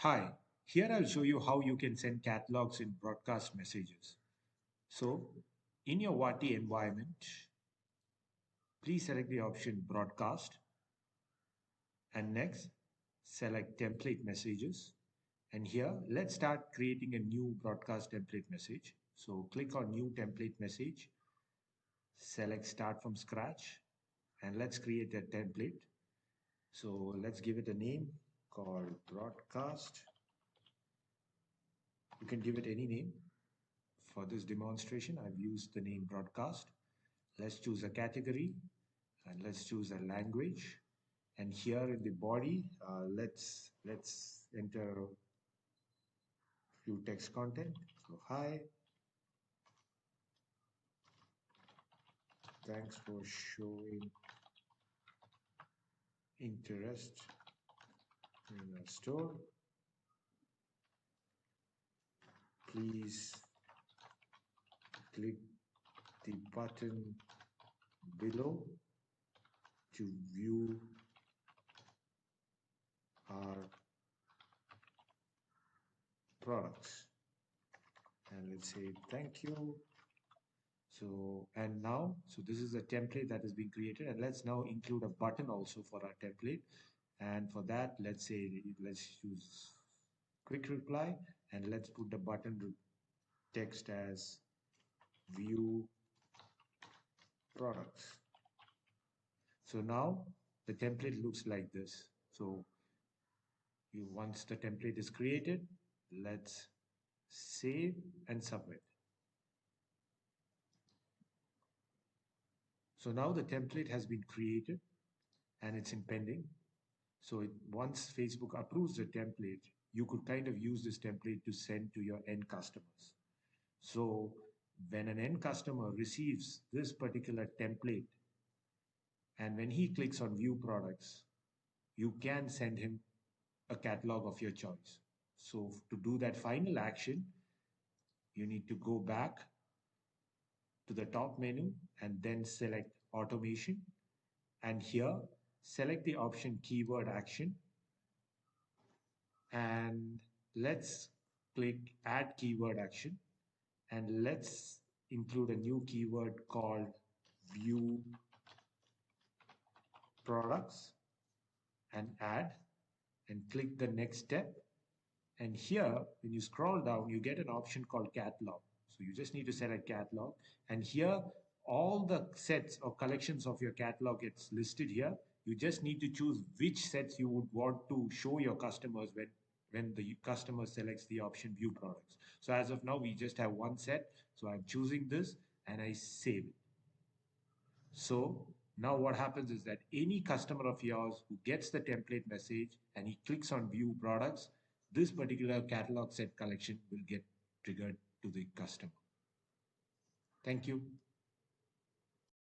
Hi, here I'll show you how you can send catalogs in broadcast messages. So, in your Wati environment, please select the option broadcast and next select template messages. And here, let's start creating a new broadcast template message. So click on new template message, select start from scratch, and let's create a template. So let's give it a name called broadcast. You can give it any name. For this demonstration, I've used the name broadcast. Let's choose a category and let's choose a language. And here in the body, let's enter few text content. So hi, thanks for showing interest in our store. Please click the button below to view our products. And let's say thank you. So this is a template that has been created, and let's now include a button also for our template. And for that, let's use quick reply, and let's put the button text as view products. So now the template looks like this. So once the template is created, let's save and submit. So now the template has been created and it's in pending. So once Facebook approves the template, you could kind of use this template to send to your end customers. So when an end customer receives this particular template, and when he clicks on view products, you can send him a catalog of your choice. So to do that final action, you need to go back to the top menu and then select automation. And here, select the option keyword action. And let's click add keyword action. And let's include a new keyword called view products and add and click the next step. And here, when you scroll down, you get an option called catalog. So you just need to select catalog. And here, all the sets or collections of your catalog gets listed here. You just need to choose which sets you would want to show your customers when the customer selects the option view products. So as of now, we just have one set. So I'm choosing this and I save it. So now what happens is that any customer of yours who gets the template message and he clicks on view products, this particular catalog set collection will get triggered to the customer. Thank you.